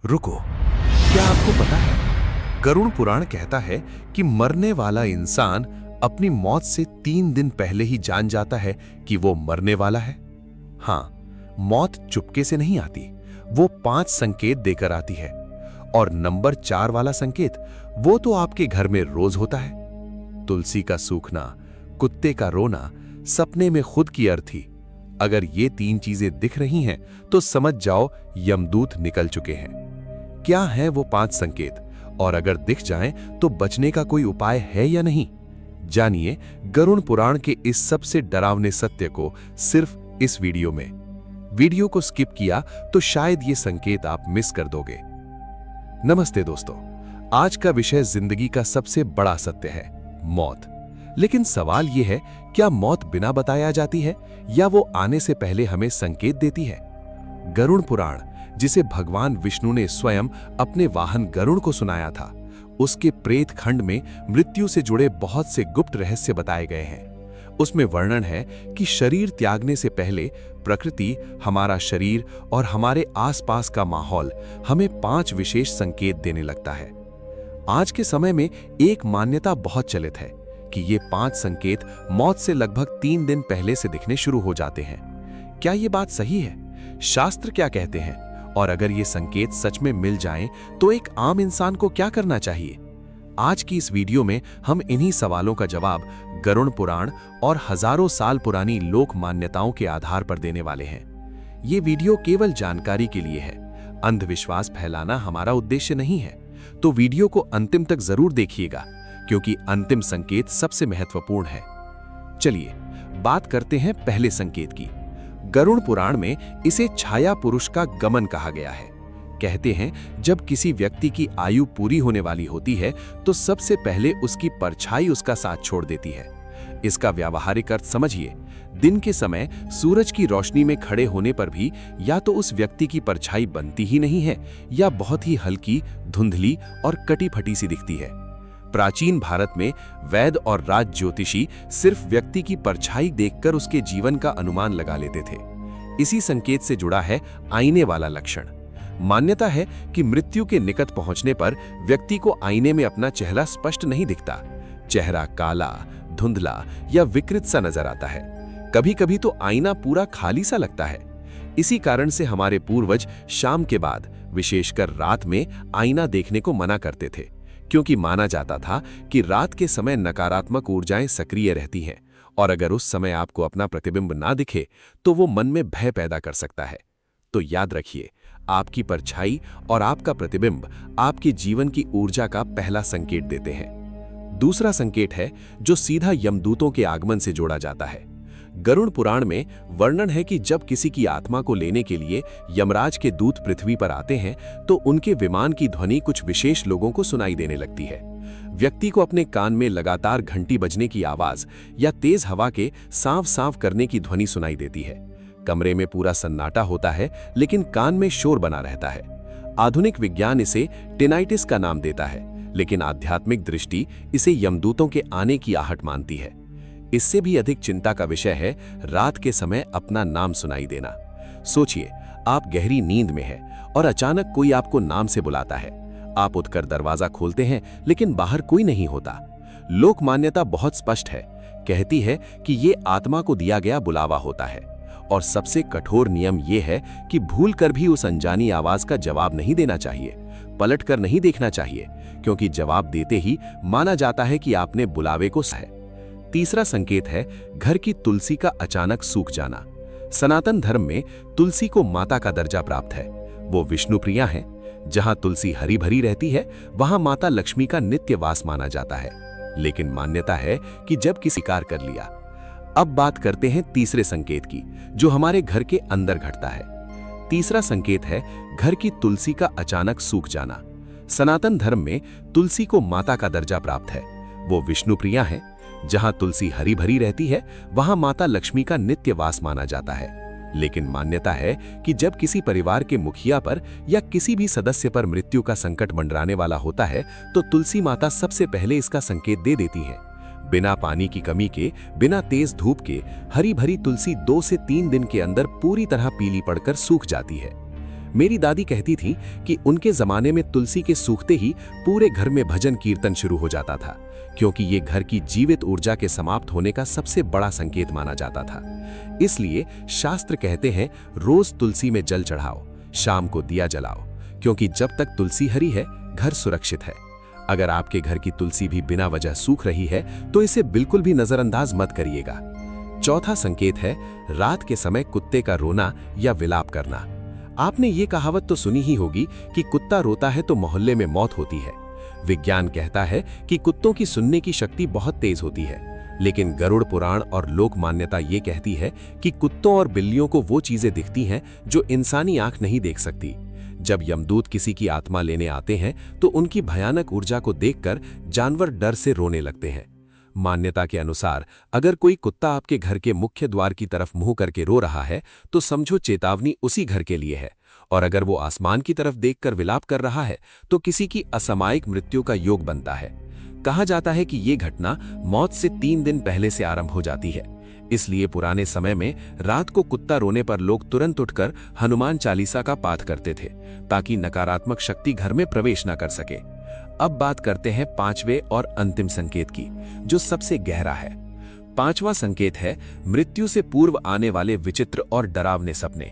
रुको, क्या आपको पता है गरुड़ पुराण कहता है कि मरने वाला इंसान अपनी मौत से 3 दिन पहले ही जान जाता है कि वो मरने वाला है। हाँ, मौत चुपके से नहीं आती, वो 5 संकेत देकर आती है। और नंबर 4 वाला संकेत, वो तो आपके घर में रोज होता है। तुलसी का सूखना, कुत्ते का रोना, सपने में खुद की अर्थी। अगर ये 3 चीजें दिख रही हैं तो समझ जाओ यमदूत निकल चुके हैं। क्या हैं वो 5 संकेत, और अगर दिख जाएं तो बचने का कोई उपाय है या नहीं? जानिए गरुड़ पुराण के इस सबसे डरावने सत्य को सिर्फ इस वीडियो में। वीडियो को स्किप किया तो शायद ये संकेत आप मिस कर दोगे। नमस्ते दोस्तों, आज का विषय जिंदगी का सबसे बड़ा सत्य है, मौत। लेकिन सवाल यह है, क्या मौत बिना बताया जाती है या वो आने से पहले हमें संकेत देती है? गरुड़ पुराण, जिसे भगवान विष्णु ने स्वयं अपने वाहन गरुड़ को सुनाया था, उसके प्रेत खंड में मृत्यु से जुड़े बहुत से गुप्त रहस्य बताए गए हैं। उसमें वर्णन है कि शरीर त्यागने से पहले प्रकृति, हमारा शरीर और हमारे आसपास का माहौल हमें 5 विशेष संकेत देने लगता है। आज के समय में एक मान्यता बहुत चलित है कि ये 5 संकेत मौत से लगभग 3 दिन पहले से दिखने शुरू हो जाते हैं। क्या ये बात सही है? शास्त्र क्या कहते हैं? और अगर ये संकेत सच में मिल जाएं, तो एक आम इंसान को क्या करना चाहिए? आज की इस वीडियो में हम इन्हीं सवालों का जवाब गरुड़ पुराण और हजारों साल पुरानी लोक मान्यताओं के आधार पर देने वाले हैं। ये वीडियो केवल जानकारी के लिए है, अंधविश्वास फैलाना हमारा उद्देश्य नहीं है। तो वीडियो को अंतिम तक जरूर देखिएगा, क्योंकि अंतिम संकेत सबसे महत्वपूर्ण है। चलिए बात करते हैं पहले संकेत की। गरुड़ पुराण में इसे छाया पुरुष का गमन कहा गया है। कहते हैं जब किसी व्यक्ति की आयु पूरी होने वाली होती है तो सबसे पहले उसकी परछाई उसका साथ छोड़ देती है। इसका व्यावहारिक अर्थ समझिए। दिन के समय सूरज की रोशनी में खड़े होने पर भी या तो उस व्यक्ति की परछाई बनती ही नहीं है या बहुत ही हल्की, धुंधली और कटी फटी सी दिखती है। प्राचीन भारत में वैद्य और राज ज्योतिषी सिर्फ व्यक्ति की परछाई देखकर उसके जीवन का अनुमान लगा लेते थे। इसी संकेत से जुड़ा है आईने वाला लक्षण। मान्यता है कि मृत्यु के निकट पहुंचने पर व्यक्ति को आईने में अपना चेहरा स्पष्ट नहीं दिखता। चेहरा काला, धुंधला या विकृत सा नजर आता है। कभी कभी तो आईना पूरा खाली सा लगता है। इसी कारण से हमारे पूर्वज शाम के बाद, विशेषकर रात में, आईना देखने को मना करते थे, क्योंकि माना जाता था कि रात के समय नकारात्मक ऊर्जाएं सक्रिय रहती हैं और अगर उस समय आपको अपना प्रतिबिंब ना दिखे तो वो मन में भय पैदा कर सकता है। तो याद रखिए, आपकी परछाई और आपका प्रतिबिंब आपके जीवन की ऊर्जा का पहला संकेत देते हैं। दूसरा संकेत है जो सीधा यमदूतों के आगमन से जोड़ा जाता है। गरुड़ पुराण में वर्णन है कि जब किसी की आत्मा को लेने के लिए यमराज के दूत पृथ्वी पर आते हैं तो उनके विमान की ध्वनि कुछ विशेष लोगों को सुनाई देने लगती है। व्यक्ति को अपने कान में लगातार घंटी बजने की आवाज या तेज हवा के सांव सांव करने की ध्वनि सुनाई देती है। कमरे में पूरा सन्नाटा होता है लेकिन कान में शोर बना रहता है। आधुनिक विज्ञान इसे टिनाइटिस का नाम देता है, लेकिन आध्यात्मिक दृष्टि इसे यमदूतों के आने की आहट मानती है। इससे भी अधिक चिंता का विषय है रात के समय अपना नाम सुनाई देना। सोचिए, आप गहरी नींद में हैं और अचानक कोई आपको नाम से बुलाता है। आप उठकर दरवाजा खोलते हैं लेकिन बाहर कोई नहीं होता। लोक मान्यता बहुत स्पष्ट है, कहती है कि ये आत्मा को दिया गया बुलावा होता है। और सबसे कठोर नियम यह है कि भूल कर भी उस अनजानी आवाज का जवाब नहीं देना चाहिए, पलट कर नहीं देखना चाहिए, क्योंकि जवाब देते ही माना जाता है कि आपने बुलावे को सहा। तीसरा संकेत है घर की तुलसी का अचानक सूख जाना। सनातन धर्म में तुलसी को माता का दर्जा प्राप्त है। वो विष्णु प्रिया है। जहां तुलसी हरी भरी रहती है वहां माता लक्ष्मी का नित्य वास माना जाता है। लेकिन मान्यता है कि जब किसी कार कर लिया। अब बात करते हैं तीसरे संकेत की, जो हमारे घर के अंदर घटता है। तीसरा संकेत है घर की तुलसी का अचानक सूख जाना। सनातन धर्म में तुलसी को माता का दर्जा प्राप्त है। वो विष्णु प्रिया है। जहां तुलसी हरी भरी रहती है वहां माता लक्ष्मी का नित्य वास माना जाता है। लेकिन मान्यता है कि जब किसी परिवार के मुखिया पर या किसी भी सदस्य पर मृत्यु का संकट मंडराने वाला होता है तो तुलसी माता सबसे पहले इसका संकेत दे देती है। बिना पानी की कमी के, बिना तेज धूप के हरी भरी तुलसी 2 से 3 दिन के अंदर पूरी तरह पीली पड़कर सूख जाती है। मेरी दादी कहती थी कि उनके जमाने में तुलसी के सूखते ही पूरे घर में भजन कीर्तन शुरू हो जाता था, क्योंकि ये घर की जीवित ऊर्जा के समाप्त होने का सबसे बड़ा संकेत माना जाता था। इसलिए शास्त्र कहते हैं रोज तुलसी में जल चढ़ाओ, शाम को दिया जलाओ, क्योंकि जब तक तुलसी हरी है घर सुरक्षित है। अगर आपके घर की तुलसी भी बिना वजह सूख रही है तो इसे बिल्कुल भी नजरअंदाज मत करिएगा। चौथा संकेत है रात के समय कुत्ते का रोना या विलाप करना। आपने ये कहावत तो सुनी ही होगी कि कुत्ता रोता है तो मोहल्ले में मौत होती है। विज्ञान कहता है कि कुत्तों की सुनने की शक्ति बहुत तेज होती है, लेकिन गरुड़ पुराण और लोक मान्यता ये कहती है कि कुत्तों और बिल्लियों को वो चीजें दिखती हैं जो इंसानी आंख नहीं देख सकती। जब यमदूत किसी की आत्मा लेने आते हैं तो उनकी भयानक ऊर्जा को देखकर जानवर डर से रोने लगते हैं। मान्यता के अनुसार अगर कोई कुत्ता आपके घर के मुख्य द्वार की तरफ मुंह करके रो रहा है तो समझो चेतावनी उसी घर के लिए है, और अगर वो आसमान की तरफ देखकर विलाप कर रहा है तो किसी की असामयिक मृत्यु का योग बनता है। कहा जाता है कि ये घटना मौत से 3 दिन पहले से आरंभ हो जाती है। इसलिए पुराने समय में रात को कुत्ता रोने पर लोग तुरंत उठकर हनुमान चालीसा का पाठ करते थे, ताकि नकारात्मक शक्ति घर में प्रवेश न कर सके। अब बात करते हैं 5वें और अंतिम संकेत की, जो सबसे गहरा है। 5वां संकेत है मृत्यु से पूर्व आने वाले विचित्र और डरावने सपने।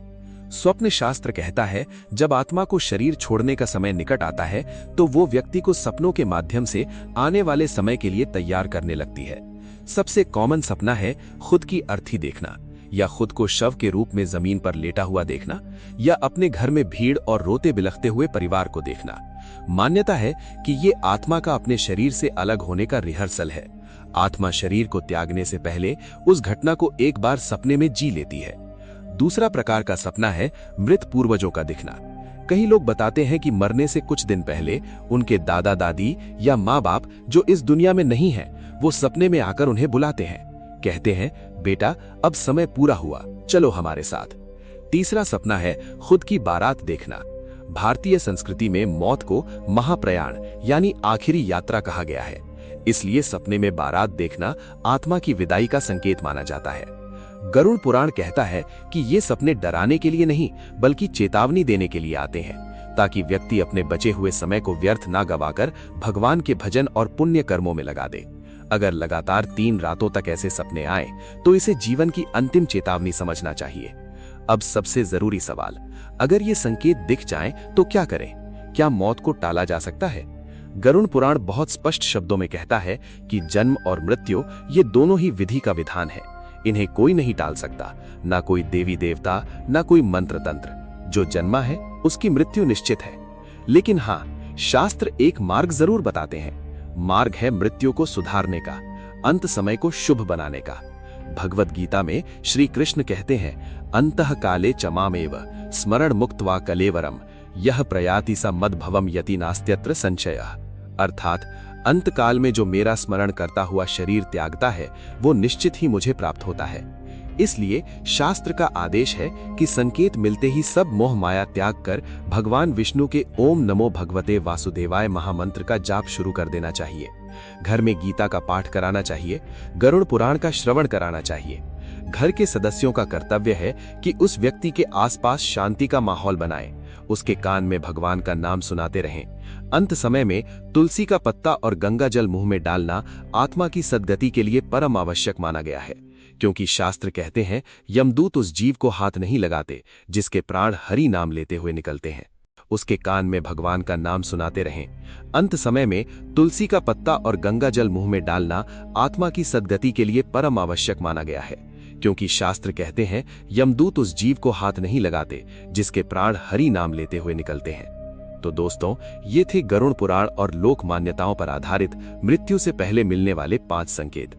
स्वप्न शास्त्र कहता है जब आत्मा को शरीर छोड़ने का समय निकट आता है तो वो व्यक्ति को सपनों के माध्यम से आने वाले समय के लिए तैयार करने लगती है। सबसे कॉमन सपना है खुद की अर्थी देखना, या खुद को शव के रूप में जमीन पर लेटा हुआ देखना, या अपने घर में भीड़ और रोते बिलखते हुए परिवार को देखना। मान्यता है कि ये आत्मा का अपने शरीर से अलग होने का रिहर्सल है। आत्मा शरीर को त्यागने से पहले उस घटना को एक बार सपने में जी लेती है। दूसरा प्रकार का सपना है मृत पूर्वजों का दिखना। कई लोग बताते हैं कि मरने से कुछ दिन पहले उनके दादा दादी या माँ बाप जो इस दुनिया में नहीं है वो सपने में आकर उन्हें बुलाते हैं, कहते हैं बेटा अब समय पूरा हुआ, चलो हमारे साथ। तीसरा सपना है खुद की बारात देखना। भारतीय संस्कृति में मौत को महाप्रयाण यानी आखिरी यात्रा कहा गया है, इसलिए सपने में बारात देखना आत्मा की विदाई का संकेत माना जाता है। गरुड़ पुराण कहता है कि ये सपने डराने के लिए नहीं बल्कि चेतावनी देने के लिए आते हैं, ताकि व्यक्ति अपने बचे हुए समय को व्यर्थ ना गवाकर भगवान के भजन और पुण्य कर्मों में लगा दे। अगर लगातार 3 रातों तक ऐसे सपने आए तो इसे जीवन की अंतिम चेतावनी समझना चाहिए। अब सबसे जरूरी सवाल, अगर ये संकेत दिख जाएं तो क्या करें? क्या मौत को टाला जा सकता है? गरुड़ पुराण बहुत स्पष्ट शब्दों में कहता है कि जन्म और मृत्यु ये दोनों ही विधि का विधान है, इन्हें कोई नहीं टाल सकता, ना कोई देवी देवता, ना कोई मंत्र तंत्र। जो जन्मा है उसकी मृत्यु निश्चित है। लेकिन हाँ, शास्त्र एक मार्ग जरूर बताते हैं। मार्ग है मृत्यु को सुधारने का, अंत समय को शुभ बनाने का। भगवत गीता में श्री कृष्ण कहते हैं अंतः काले चमामेव स्मरण मुक्त्वा कलेवरम यह प्रयाति सा मद्भवम यति नास्त्यत्र संशयः। अर्थात अंत काल में जो मेरा स्मरण करता हुआ शरीर त्यागता है वो निश्चित ही मुझे प्राप्त होता है। इसलिए शास्त्र का आदेश है कि संकेत मिलते ही सब मोह माया त्याग कर भगवान विष्णु के ओम नमो भगवते वासुदेवाय महामंत्र का जाप शुरू कर देना चाहिए। घर में गीता का पाठ कराना चाहिए, गरुड़ पुराण का श्रवण कराना चाहिए। घर के सदस्यों का कर्तव्य है कि उस व्यक्ति के आसपास शांति का माहौल बनाएं, उसके कान में भगवान का नाम सुनाते रहें। अंत समय में तुलसी का पत्ता और गंगा जल मुंह में डालना आत्मा की सद्गति के लिए परम आवश्यक माना गया है, क्योंकि शास्त्र कहते हैं यमदूत उस जीव को हाथ नहीं लगाते जिसके प्राण हरि नाम लेते हुए निकलते हैं। उसके कान में भगवान का नाम सुनाते रहें। अंत समय में तुलसी का पत्ता और गंगा जल मुंह में डालना आत्मा की सद्गति के लिए परम आवश्यक माना गया है, क्योंकि शास्त्र कहते हैं यमदूत उस जीव को हाथ नहीं लगाते जिसके प्राण हरि नाम लेते हुए निकलते हैं। तो दोस्तों, ये थे गरुड़ पुराण और लोक मान्यताओं पर आधारित मृत्यु से पहले मिलने वाले 5 संकेत।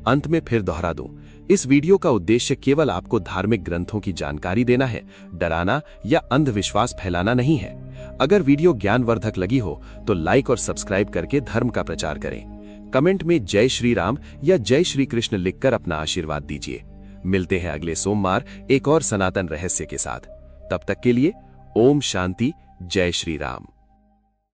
अंत में फिर दोहरा दूं, इस वीडियो का उद्देश्य केवल आपको धार्मिक ग्रंथों की जानकारी देना है, डराना या अंधविश्वास फैलाना नहीं है। अगर वीडियो ज्ञानवर्धक लगी हो तो लाइक और सब्सक्राइब करके धर्म का प्रचार करें। कमेंट में जय श्री राम या जय श्री कृष्ण लिखकर अपना आशीर्वाद दीजिए। मिलते हैं अगले सोमवार एक और सनातन रहस्य के साथ। तब तक के लिए ओम शांति, जय श्री राम।